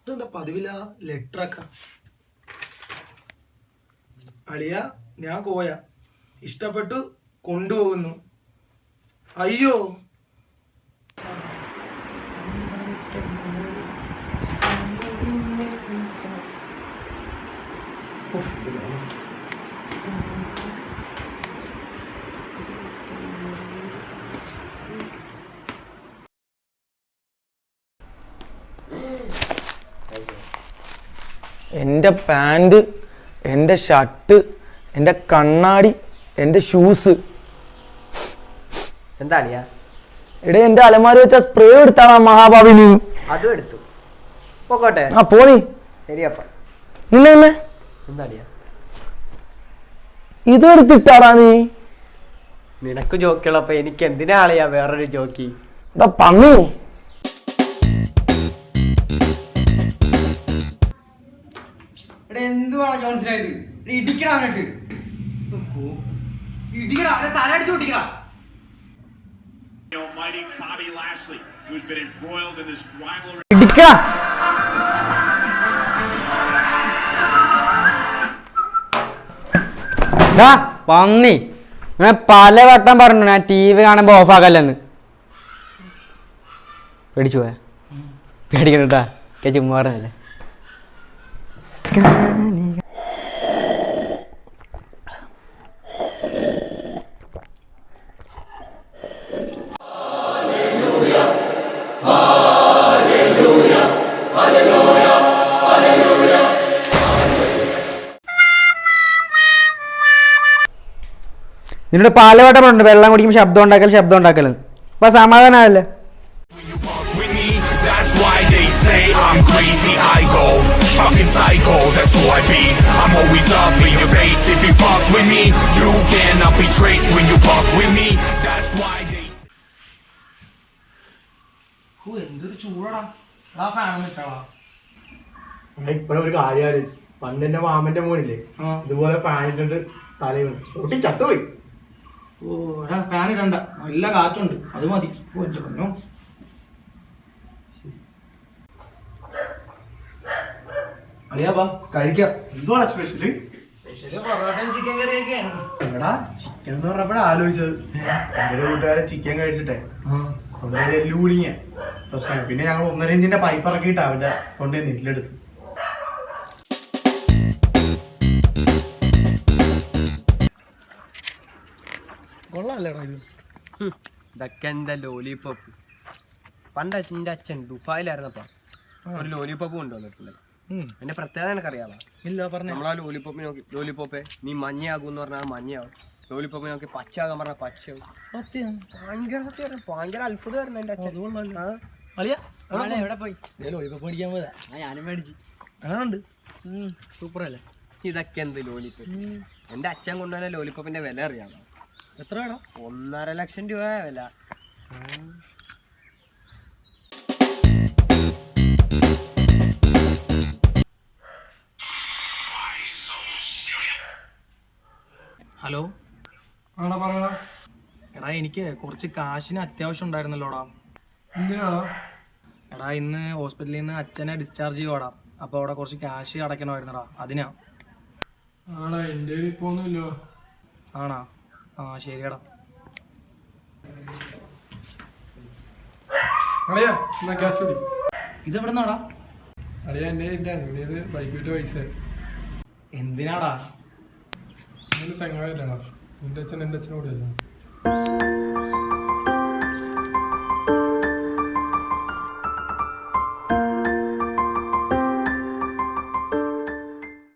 ഇതെന്താ പതിവില്ല ലെറ്ററൊക്കെ. അളിയ ഞാൻ കോയ ഇഷ്ടപ്പെട്ടു കൊണ്ടുപോകുന്നു. അയ്യോ എൻ്റെ പാൻറ്, എൻ്റെ ഷർട്ട്, എൻ്റെ കണ്ണാടി, എൻ്റെ ഷൂസ്. എന്താ അളിയാ? എടേ എൻ്റെ അലമാരി വെച്ച സ്പ്രേ എടുത്താണോ മഹാഭാവിനി? അതും എടുത്തു. പോക്കോട്ടെ. ആ പോണി. ശരിയപ്പ. നിന്നെ എന്താ അളിയാ? ഇതും എടുത്തിട്ടാടാ നീ? നിനക്ക് ജോക്കുള്ളപ്പോ എനിക്ക് എന്തിനാ അളിയാ വേറൊരു ജോക്കി? എടാ പന്നി. എന്തുവാണ് ജോൺസിനായത്? ഇടിക്കടാ അവനിട്ട്. ഇടിക്കടാ അവനെ തല അടിച്ചു പൊട്ടിക്കടാ. ഇടിക്കടാ. പന്നി പല വട്ടം പറഞ്ഞു ഞാൻ TV കാണുമ്പോ ഓഫ് ആക്കല്ലെന്ന്. പേടിച്ചു പോയാ? പേടിക്കണ്ടാ, ചുമ്മാ പറഞ്ഞല്ലേ. നിന്നോട് പാലവട്ടം പറഞ്ഞു വെള്ളം കുടിക്കുമ്പോൾ ശബ്ദം ഉണ്ടാക്കലെന്ന്. അപ്പൊ സമാധാനമല്ലേ? I'm crazy, I go fucking psycho, that's who I be. I'm always up in your face. If you fuck with me, you cannot be traced. When you fuck with me, that's why they എന്തൊരു ചൂടാ. ആ fan ഇട്ടാളാ. ഇപ്പഴൊരു കാര്യം ആലോചിച്ചു. പണ്ട് എന്റെ മാമന്റെ മോനില്ലേ ഇതുപോലെ fan ഇട്ടിട്ട് തലയിൽ പൊട്ടി ചത്തുപോയി. ഓ എടാ ഫാൻ ഇടണ്ട, നല്ല കാറ്റുണ്ട്, അത് മതി. പൊന്നോ അളിയാ കഴിക്കാം. എന്തുവാണ് സ്പെഷ്യല്? പൊറോട്ടയും ചിക്കൻ കറിയൊക്കെയാണ്. എടാ ചിക്കൻ എന്ന് പറഞ്ഞപ്പോഴാ ആലോചിച്ചത്. എന്റെ കൂട്ടുകാരെ ചിക്കൻ കഴിച്ചിട്ടേ തൊണ്ടയിൽ എല്ലുകൂടിയ പ്രശ്നമായി. പിന്നെ ഞങ്ങൾ 1.5 ഇഞ്ചിന്റെ പൈപ്പ് ഇറക്കിയിട്ടാ അവന്റെ തൊണ്ടയിൽ നെല്ലെടുത്ത്. കൊള്ളാല്ലേടാ ഇത്? ഇതൊക്കെ എന്താ ലോലിപോപ്പ്. പണ്ട് എൻ്റെ അച്ഛൻ ദുബായിലായിരുന്നപ്പോ ഒരു ലോലിപോപ്പ് കൊണ്ടുവന്നിട്ടുണ്ട്. എന്റെ പ്രത്യേകത എനിക്കറിയാമോ? ഇല്ല പറഞ്ഞു. നമ്മളാ ലോലിപോപ്പ് നോക്കി, ലോലിപോപ്പെ നീ മഞ്ഞയാകും എന്ന് പറഞ്ഞാൽ മഞ്ഞയാവും, ലോലിപോപ്പ് നോക്കി പച്ചയാകാൻ പറഞ്ഞാൽ പച്ചയാവും. ഭയങ്കര സത്യം, ഭയങ്കര അത്ഭുതമായിരുന്നു എൻ്റെ അച്ഛൻ. എവിടെ പോയി? മേടിക്കാൻ പോയതാ. ഞാനും മേടിച്ചു. അങ്ങനുണ്ട്. സൂപ്പർ അല്ലേ? ഇതൊക്കെ എന്ത് ലോലിപോപ്പ്? എൻ്റെ അച്ഛൻ കൊണ്ടുവന്ന ലോലിപോപ്പിന്റെ വില അറിയാമോ? എത്ര വേണം? 1.5 ലക്ഷം രൂപ വില. ഹലോ. ആണോ പറയണ? എടാ എനിക്ക് കുറച്ച് കാശിന് അത്യാവശ്യം ഉണ്ടായിരുന്നല്ലോടാ. എന്തിനാണോ? എടാ ഇന്ന് ഹോസ്പിറ്റലിൽ നിന്ന് അച്ഛനെ ഡിസ്ചാർജ് ചെയ്യുവാടാ. അപ്പോൾ അവിടെ കുറച്ച് ക്യാഷ് അടയ്ക്കണമായിരുന്നടാ, അതിനാ. ആണോ? എൻ്റെ ഇപ്പൊ ഒന്നുമില്ലോ. ആണാ? ആ ശരിയടാ. അളിയാ എന്നാ ക്യാഷ് കൂടി. ഇതെവിടെ നിന്നാടാ? അളിയാ എൻ്റെ ഇത് ബൈക്ക് വിട്ട് പൈസ. എന്തിനാടാ? ചങ്ങായിട്ടാണോ? നിന്റെ അച്ഛൻ എൻ്റെ അച്ഛനോട് അല്ല.